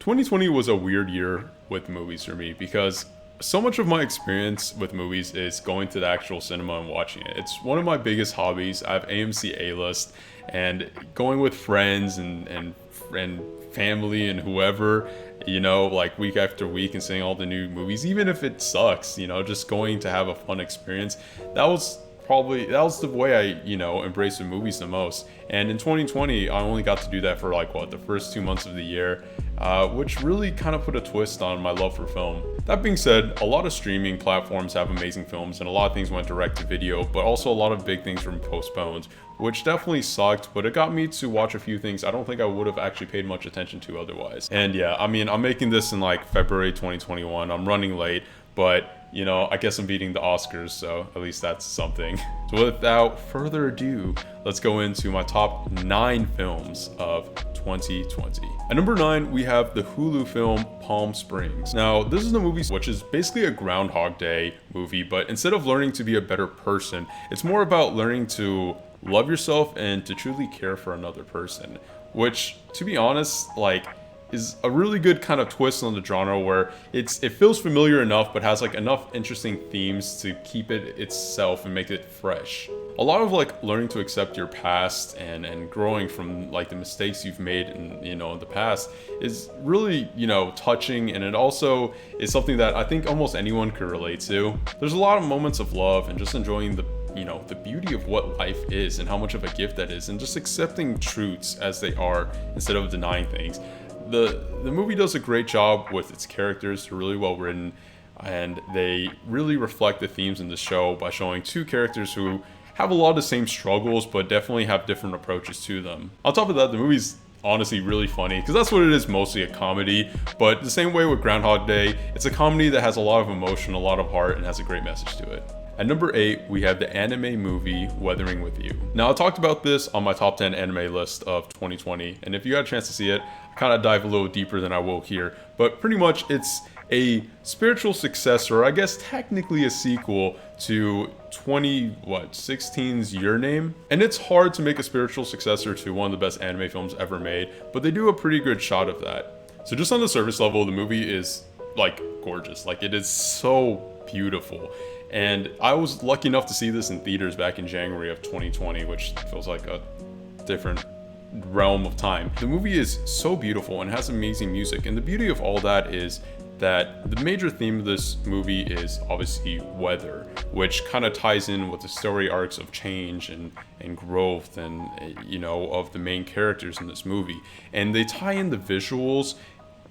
2020 was a weird year with movies for me because so much of my experience with movies is going to the actual cinema and watching it. It's one of my biggest hobbies. I have AMC A-list, and going with friends and family and whoever, like week after week and seeing all the new movies, even if it sucks, just going to have a fun experience. That was the way I, embraced the movies the most. And in 2020, I only got to do that for the first 2 months of the year, which really kind of put a twist on my love for film. That being said, a lot of streaming platforms have amazing films, and a lot of things went direct to video, but also a lot of big things were postponed, which definitely sucked, but it got me to watch a few things I don't think I would have actually paid much attention to otherwise. And yeah, I'm making this in February 2021. I'm running late, but I guess I'm beating the Oscars, so at least that's something. So without further ado, let's go into my top 9 films of 2020. At number 9, we have the Hulu film Palm Springs. Now, this is a movie which is basically a Groundhog Day movie, but instead of learning to be a better person, it's more about learning to love yourself and to truly care for another person, which, to be honest, is a really good kind of twist on the genre where it feels familiar enough but has enough interesting themes to keep it itself and make it fresh. A lot of learning to accept your past and growing from the mistakes you've made in the past is really touching, and it also is something that I think almost anyone could relate to. There's a lot of moments of love and just enjoying the beauty of what life is and how much of a gift that is, and just accepting truths as they are instead of denying things. The movie does a great job with its characters. They're really well written, and they really reflect the themes in the show by showing two characters who have a lot of the same struggles but definitely have different approaches to them. On top of that, the movie's honestly really funny because that's what it is, mostly a comedy, but the same way with Groundhog Day, it's a comedy that has a lot of emotion, a lot of heart, and has a great message to it. At number 8, we have the anime movie Weathering with You. Now, I talked about this on my top 10 anime list of 2020, and if you got a chance to see it, I kind of dive a little deeper than I will here, but pretty much it's a spiritual successor, I guess technically a sequel to 2016's Your Name. And it's hard to make a spiritual successor to one of the best anime films ever made, but they do a pretty good shot of that. So just on the surface level, the movie is gorgeous. It is so beautiful. And I was lucky enough to see this in theaters back in January of 2020, which feels like a different realm of time. The movie is so beautiful and has amazing music. And the beauty of all that is that the major theme of this movie is obviously weather, which kind of ties in with the story arcs of change and growth and, of the main characters in this movie. And they tie in the visuals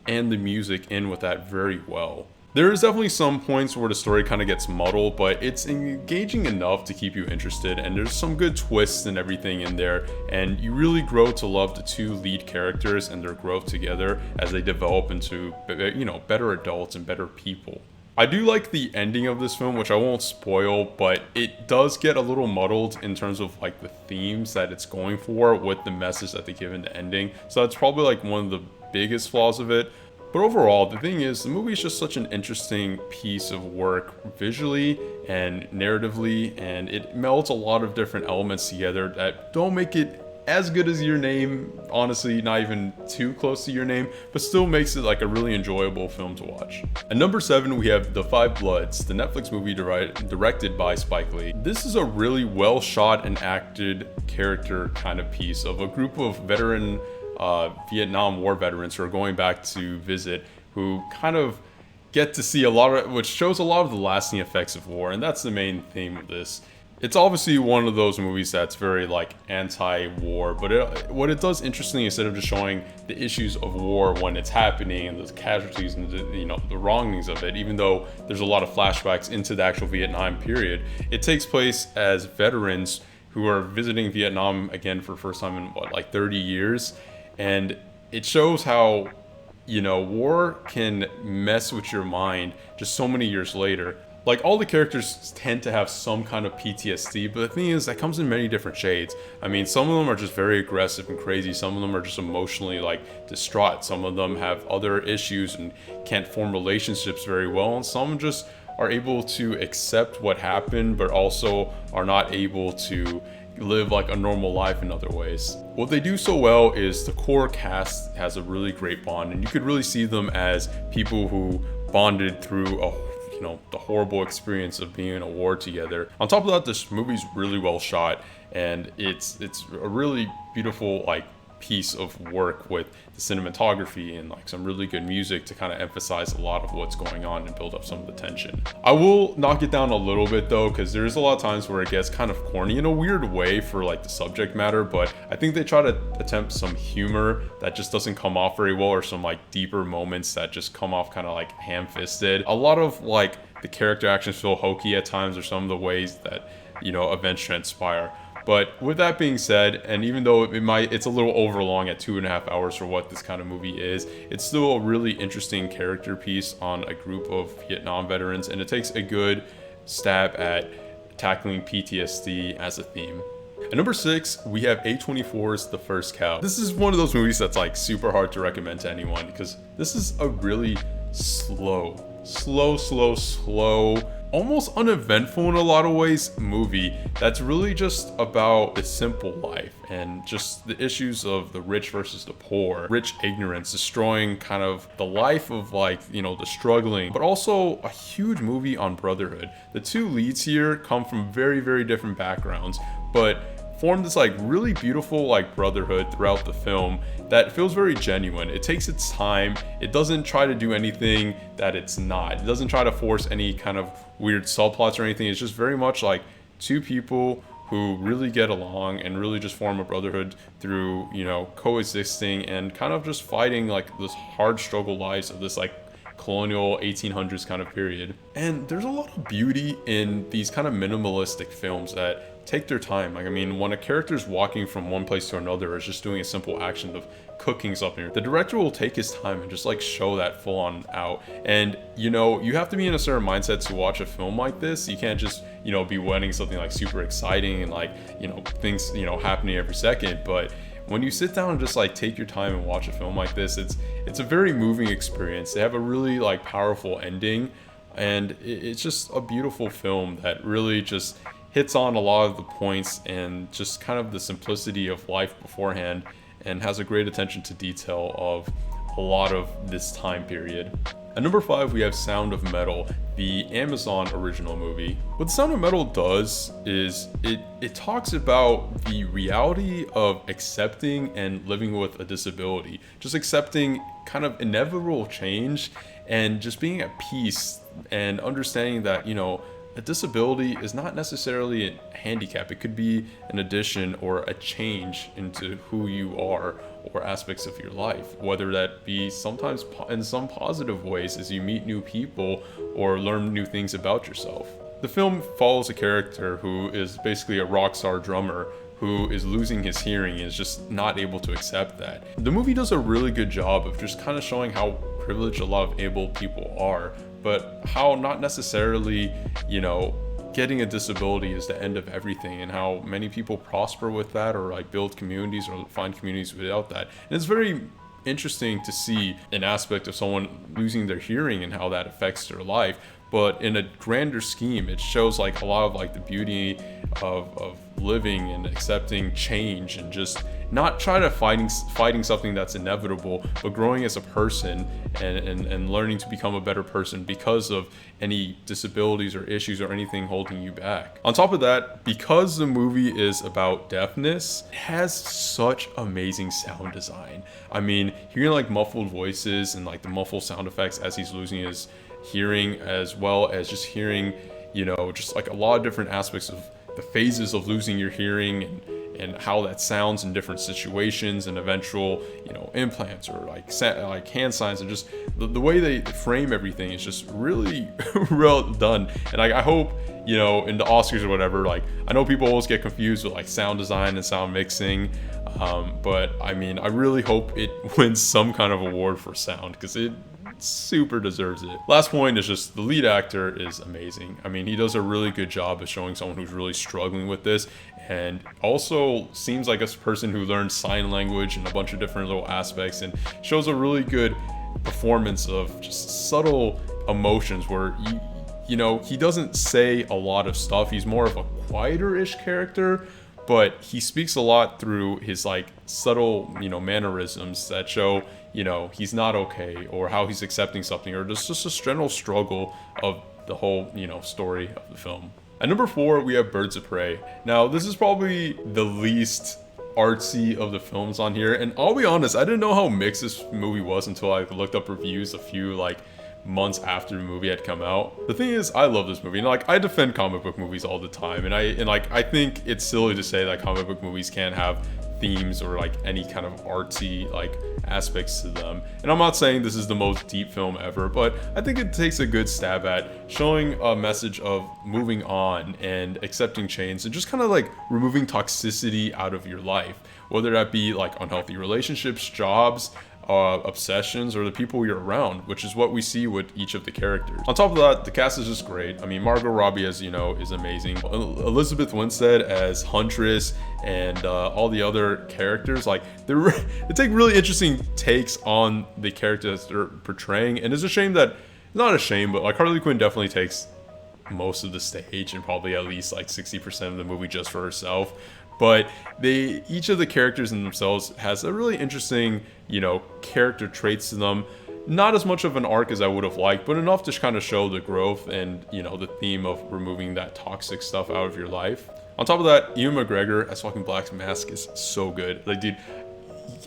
and the music in with that very well. There is definitely some points where the story kind of gets muddled, but it's engaging enough to keep you interested, and there's some good twists and everything in there, and you really grow to love the two lead characters and their growth together as they develop into, better adults and better people. I do like the ending of this film, which I won't spoil, but it does get a little muddled in terms of the themes that it's going for with the message that they give in the ending. So that's probably one of the biggest flaws of it. But overall, the thing is, the movie is just such an interesting piece of work visually and narratively, and it melds a lot of different elements together that don't make it as good as Your Name, honestly, not even too close to Your Name, but still makes it a really enjoyable film to watch. At number 7, we have The Five Bloods, the Netflix movie directed by Spike Lee. This is a really well shot and acted character kind of piece of a group of veteran Vietnam War veterans who are going back to visit, who kind of get to see which shows a lot of the lasting effects of war, and that's the main theme of this. It's obviously one of those movies that's very anti-war, but what it does interestingly, instead of just showing the issues of war when it's happening and the casualties and the wrongings of it, even though there's a lot of flashbacks into the actual Vietnam period, it takes place as veterans who are visiting Vietnam again for the first time in 30 years. And it shows how, war can mess with your mind just so many years later. All the characters tend to have some kind of PTSD, but the thing is, that comes in many different shades. I mean, some of them are just very aggressive and crazy. Some of them are just emotionally, distraught. Some of them have other issues and can't form relationships very well. And some just are able to accept what happened, but also are not able to, live like a normal life in other ways. What they do so well is the core cast has a really great bond, and you could really see them as people who bonded through the horrible experience of being in a war together. On top of that, this movie's really well shot, and it's a really beautiful like piece of work with the cinematography and like some really good music to kind of emphasize a lot of what's going on and build up some of the tension. I will knock it down a little bit though, because there's a lot of times where it gets kind of corny in a weird way for like the subject matter, but I think they try to attempt some humor that just doesn't come off very well, or some like deeper moments that just come off kind of like ham-fisted. A lot of like the character actions feel hokey at times, or some of the ways that events transpire. But with that being said, and even though it's a little overlong at 2.5 hours for what this kind of movie is, it's still a really interesting character piece on a group of Vietnam veterans, and it takes a good stab at tackling PTSD as a theme. At number 6, we have A24's The First Cow. This is one of those movies that's like super hard to recommend to anyone, because this is a really slow, almost uneventful in a lot of ways movie that's really just about the simple life and just the issues of the rich versus the poor, rich ignorance destroying kind of the life of like the struggling, but also a huge movie on brotherhood. The two leads here come from very, very different backgrounds, but form this like really beautiful like brotherhood throughout the film that feels very genuine. It takes its time. It doesn't try to do anything that it's not. It doesn't try to force any kind of weird subplots or anything. It's just very much like two people who really get along and really just form a brotherhood through coexisting and kind of just fighting like this hard struggle lives of this like colonial 1800s kind of period. And there's a lot of beauty in these kind of minimalistic films that take their time. Like, I mean, when a character's walking from one place to another, or is just doing a simple action of cooking something, the director will take his time and just like show that full on out. And you have to be in a certain mindset to watch a film like this. You can't just be wanting something like super exciting and like things happening every second. But when you sit down and just like take your time and watch a film like this, it's a very moving experience. They have a really like powerful ending, and it's just a beautiful film that really just hits on a lot of the points and just kind of the simplicity of life beforehand, and has a great attention to detail of a lot of this time period. At number 5, we have Sound of Metal, the Amazon original movie. What The Sound of Metal does is it talks about the reality of accepting and living with a disability, just accepting kind of inevitable change and just being at peace and understanding that, a disability is not necessarily a handicap. It could be an addition or a change into who you are or aspects of your life, whether that be sometimes in some positive ways as you meet new people or learn new things about yourself. The film follows a character who is basically a rock star drummer who is losing his hearing and is just not able to accept that. The movie does a really good job of just kind of showing how privileged a lot of able people are, but how not necessarily, getting a disability is the end of everything, and how many people prosper with that or like build communities or find communities without that. And it's very interesting to see an aspect of someone losing their hearing and how that affects their life. But in a grander scheme, it shows like a lot of like the beauty of living and accepting change, and just not try to fighting something that's inevitable, but growing as a person and learning to become a better person because of any disabilities or issues or anything holding you back. On top of that, because the movie is about deafness, it has such amazing sound design. I mean, hearing like muffled voices and like the muffled sound effects as he's losing his hearing, as well as just hearing, just like a lot of different aspects of the phases of losing your hearing and how that sounds in different situations and eventual, implants or like hand signs, and just the way they frame everything is just really well done. And I hope, in the Oscars or whatever, like I know people always get confused with like sound design and sound mixing, but I mean, I really hope it wins some kind of award for sound, because it super deserves it. Last point is just the lead actor is amazing. I mean, he does a really good job of showing someone who's really struggling with this, and also seems like a person who learned sign language and a bunch of different little aspects, and shows a really good performance of just subtle emotions where he doesn't say a lot of stuff. He's more of a quieter-ish character, but he speaks a lot through his like subtle, mannerisms that show, he's not okay, or how he's accepting something, or just a general struggle of the whole, story of the film. At number 4, we have Birds of Prey. Now, this is probably the least artsy of the films on here, and I'll be honest, I didn't know how mixed this movie was until I looked up reviews a few months after the movie had come out. The thing is, I love this movie, and I defend comic book movies all the time, and I think it's silly to say that comic book movies can't have themes or any kind of artsy aspects to them. And I'm not saying this is the most deep film ever, but I think it takes a good stab at showing a message of moving on and accepting change, and just kind of removing toxicity out of your life, whether that be unhealthy relationships, jobs, obsessions, or the people you're around, which is what we see with each of the characters. On top of that, the cast is just great. I mean, Margot Robbie, as you know, is amazing. Elizabeth Winstead as Huntress, and all the other characters, they take really interesting takes on the characters they're portraying. And it's a shame that, not a shame, but Harley Quinn definitely takes most of the stage, and probably at least 60% of the movie just for herself. But each of the characters in themselves has a really interesting, character traits to them. Not as much of an arc as I would have liked, but enough to kind of show the growth and, the theme of removing that toxic stuff out of your life. On top of that, Ewan McGregor as fucking Black Mask is so good. Dude,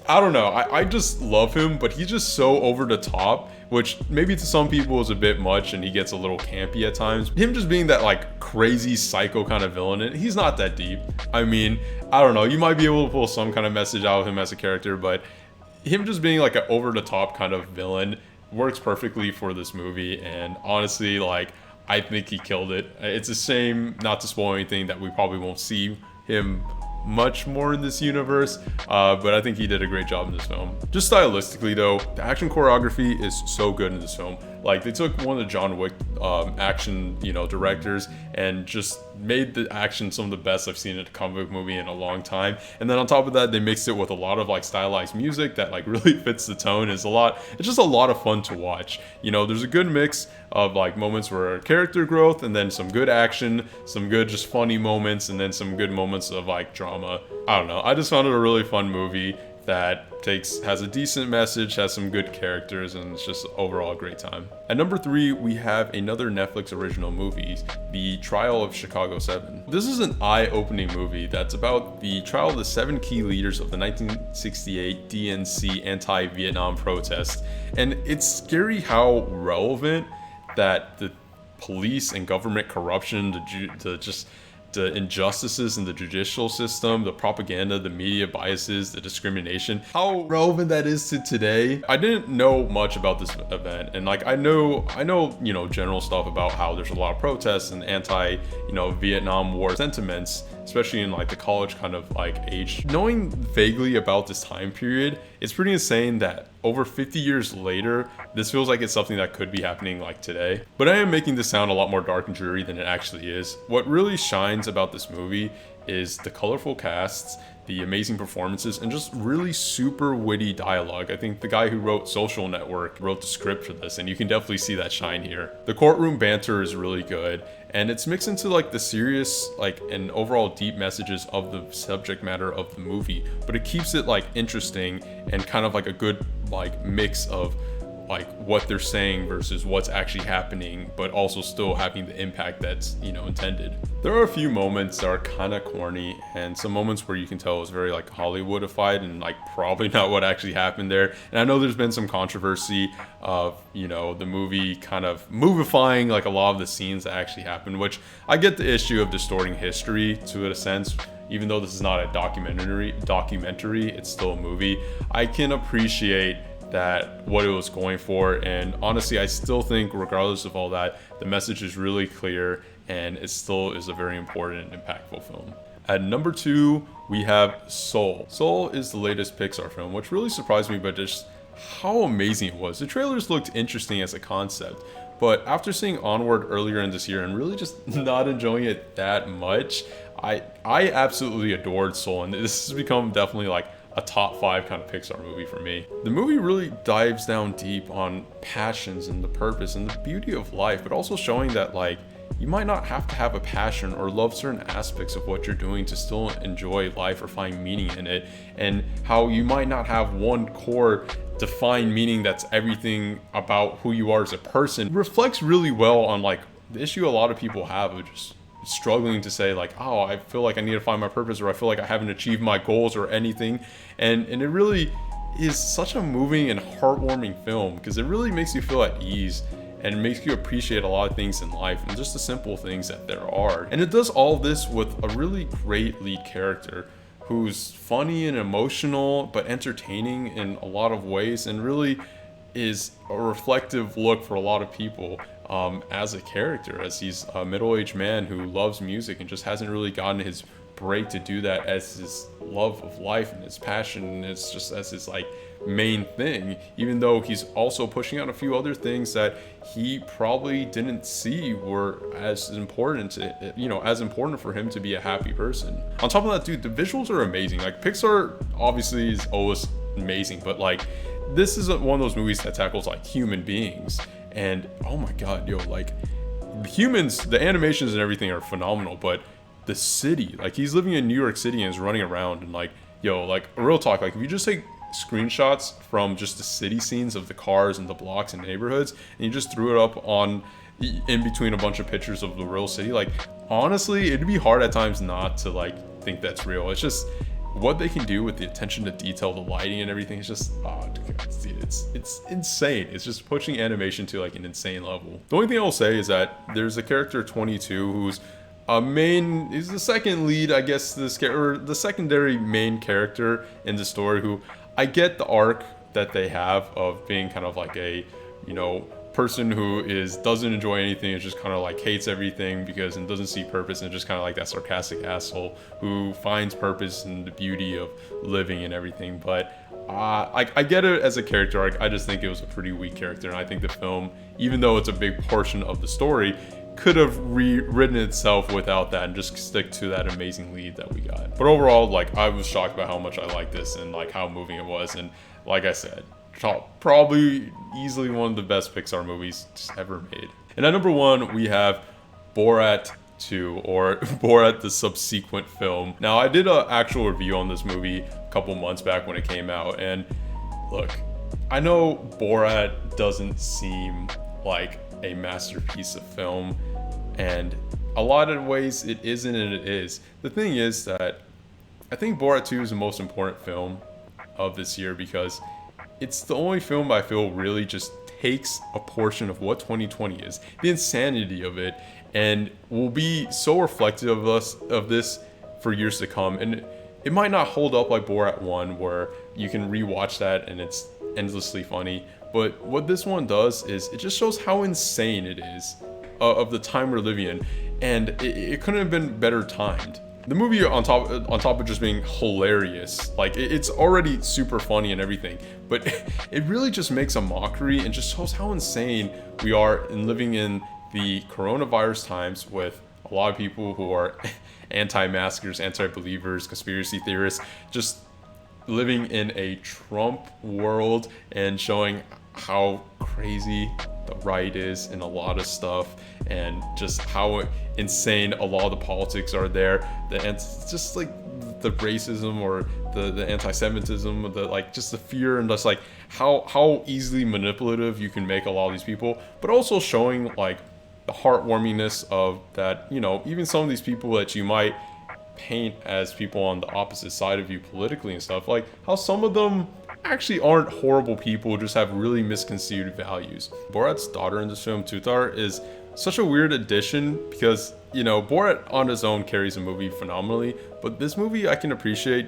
I don't know. I just love him, but he's just so over the top, which maybe to some people is a bit much, and he gets a little campy at times. Him just being that crazy psycho kind of villain, and he's not that deep. I mean, I don't know. You might be able to pull some kind of message out of him as a character, but him just being an over the top kind of villain works perfectly for this movie. And honestly, I think he killed it. It's a shame, not to spoil anything, that we probably won't see him much more in this universe, but I think he did a great job in this film. Just stylistically though, the action choreography is so good in this film. They took one of the John Wick action directors and just made the action some of the best I've seen in a comic book movie in a long time. And then on top of that, they mixed it with a lot of stylized music that really fits the tone. It's just a lot of fun to watch. There's a good mix of moments where character growth, and then some good action, some good just funny moments, and then some good moments of drama. I don't know. I just found it a really fun movie that has a decent message, has some good characters, and it's just overall a great time. At number 3, we have another Netflix original movie, The Trial of Chicago 7. This is an eye-opening movie that's about the trial of the 7 key leaders of the 1968 DNC anti-Vietnam protest. And it's scary how relevant that the police and government corruption, the injustices in the judicial system, the propaganda, the media biases, the discrimination, how relevant that is to today. I didn't know much about this event, and I know, general stuff about how there's a lot of protests and anti, Vietnam War sentiments, especially in the college kind of age. Knowing vaguely about this time period, it's pretty insane that over 50 years later, this feels like it's something that could be happening today. But I am making this sound a lot more dark and dreary than it actually is. What really shines about this movie is the colorful casts, the amazing performances, and just really super witty dialogue. I think the guy who wrote Social Network wrote the script for this, and you can definitely see that shine here. The courtroom banter is really good, and it's mixed into the serious and overall deep messages of the subject matter of the movie, but it keeps it interesting and kind of a good mix of what they're saying versus what's actually happening, but also still having the impact that's intended. There are a few moments that are kind of corny, and some moments where you can tell it's very Hollywoodified and probably not what actually happened there. And I know there's been some controversy of the movie kind of movifying a lot of the scenes that actually happened, which I get the issue of distorting history to a sense. Even though this is not a documentary, it's still a movie. I can appreciate that what it was going for, and honestly I still think, regardless of all that, the message is really clear, and it still is a very important and impactful film. At number 2, we have Soul. Soul is the latest Pixar film, which really surprised me by just how amazing it was. The trailers looked interesting as a concept, but after seeing Onward earlier in this year and really just not enjoying it that much, I absolutely adored Soul, and this has become definitely a top 5 kind of Pixar movie for me. The movie really dives down deep on passions and the purpose and the beauty of life, but also showing that you might not have to have a passion or love certain aspects of what you're doing to still enjoy life or find meaning in it, and how you might not have one core defined meaning that's everything about who you are as a person. It reflects really well on like the issue a lot of people have of just struggling to say like, oh, I feel like I need to find my purpose, or I feel like I haven't achieved my goals or anything. And it really is such a moving and heartwarming film, because it really makes you feel at ease and makes you appreciate a lot of things in life and just the simple things that there are. And it does all this with a really great lead character who's funny and emotional but entertaining in a lot of ways, and really is a reflective look for a lot of people as a character, as he's a middle-aged man who loves music and just hasn't really gotten his break to do that as his love of life and his passion, and it's just as his like main thing, even though he's also pushing out a few other things that he probably didn't see were as important to, you know, as important for him to be a happy person. On top of that, dude, the visuals are amazing. Like, Pixar obviously is always amazing, but like this is one of those movies that tackles like human beings, and oh my god, yo, like humans, the animations and everything are phenomenal, but the city, like he's living in New York City and is running around, and like, yo, like real talk, like if you just take screenshots from just the city scenes of the cars and the blocks and neighborhoods and you just threw it up on in between a bunch of pictures of the real city, like honestly it'd be hard at times not to like think that's real. It's just what they can do with the attention to detail, the lighting and everything is just it's insane. It's just pushing animation to like an insane level. The only thing I'll say is that there's a character 22 who's is the second lead, I guess, or the secondary main character in the story, who I get the arc that they have of being kind of like a, you know, person who doesn't enjoy anything, and just kind of like hates everything because and doesn't see purpose, and just kind of like that sarcastic asshole who finds purpose in the beauty of living and everything. But I get it as a character arc. I just think it was a pretty weak character, and I think the film, even though it's a big portion of the story, could have rewritten itself without that and just stick to that amazing lead that we got. But overall, like, I was shocked by how much I liked this and like how moving it was, and like I said, probably easily one of the best Pixar movies just ever made. And at number 1, we have Borat 2, or Borat the subsequent film. Now, I did an actual review on this movie a couple months back when it came out, and look, I know Borat doesn't seem like a masterpiece of film, and a lot of ways it isn't, and it is. The thing is that I think Borat 2 is the most important film of this year, because it's the only film I feel really just takes a portion of what 2020 is, the insanity of it, and will be so reflective of this for years to come. And it might not hold up like Borat 1, where you can rewatch that and it's endlessly funny, but what this one does is it just shows how insane it is of the time we're living in, and it couldn't have been better timed. The movie, on top of just being hilarious, like it's already super funny and everything, but it really just makes a mockery and just shows how insane we are in living in the coronavirus times, with a lot of people who are anti-maskers, anti-believers, conspiracy theorists, just living in a Trump world, and showing how crazy the right is in a lot of stuff, and just how insane a lot of the politics are there. It's just like the racism or the anti-Semitism, just the fear, and just like how easily manipulative you can make a lot of these people, but also showing like the heartwarmingness of that, you know, even some of these people that you might paint as people on the opposite side of you politically and stuff, like how some of them actually aren't horrible people, just have really misconceived values. Borat's daughter in this film, Tutar, is such a weird addition, because, you know, Borat on his own carries a movie phenomenally, but this movie I can appreciate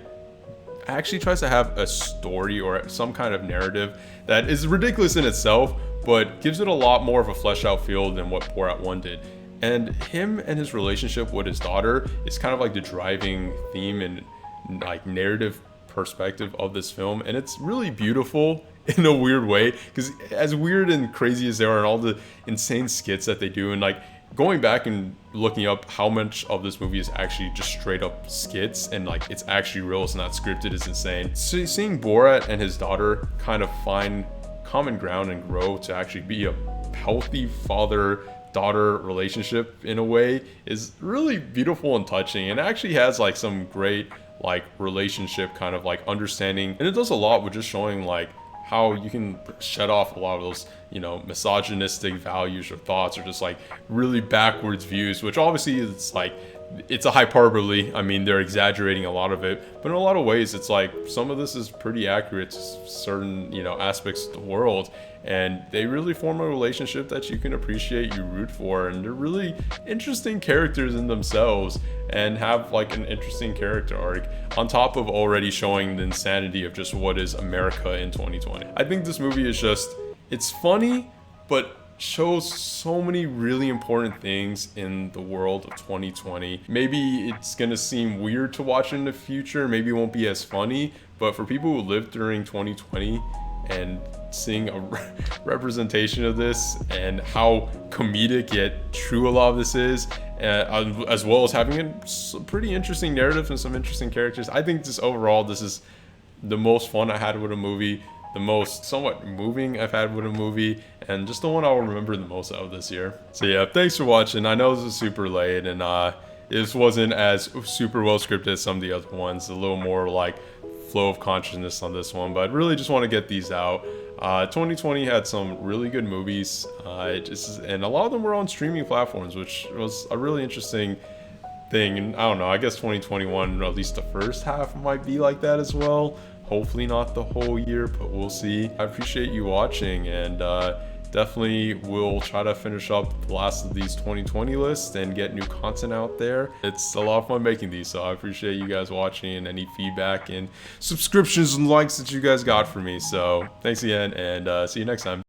actually tries to have a story or some kind of narrative that is ridiculous in itself, but gives it a lot more of a fleshed out feel than what Borat 1 did. And him and his relationship with his daughter is kind of like the driving theme and like narrative perspective of this film, and it's really beautiful in a weird way, because as weird and crazy as they are and all the insane skits that they do, and like going back and looking up how much of this movie is actually just straight up skits and like it's actually real, it's not scripted, is insane. So seeing Borat and his daughter kind of find common ground and grow to actually be a healthy father daughter relationship in a way is really beautiful and touching, and actually has like some great like relationship kind of like understanding, and it does a lot with just showing like how you can shut off a lot of those, you know, misogynistic values or thoughts, or just like really backwards views, which obviously it's like, it's a hyperbole. I mean, they're exaggerating a lot of it, but in a lot of ways, it's like some of this is pretty accurate to certain, you know, aspects of the world, and they really form a relationship that you can appreciate, you root for, and they're really interesting characters in themselves, and have like an interesting character arc on top of already showing the insanity of just what is America in 2020. I think this movie is just, it's funny, but shows so many really important things in the world of 2020. Maybe it's gonna seem weird to watch in the future, maybe it won't be as funny, but for people who lived during 2020 and seeing a representation of this and how comedic yet true a lot of this is, as well as having a pretty interesting narrative and some interesting characters, I think just overall this is the most fun I had with a movie, the most somewhat moving I've had with a movie, and just the one I'll remember the most out of this year. So yeah, thanks for watching. I know this is super late, and this wasn't as super well scripted as some of the other ones, a little more like flow of consciousness on this one, but I really just want to get these out. 2020 had some really good movies, and a lot of them were on streaming platforms, which was a really interesting thing. And I don't know, I guess 2021, at least the first half, might be like that as well. Hopefully not the whole year, but we'll see. I appreciate you watching, and definitely will try to finish up the last of these 2020 lists and get new content out there. It's a lot of fun making these, so I appreciate you guys watching, and any feedback and subscriptions and likes that you guys got for me. So thanks again, and see you next time.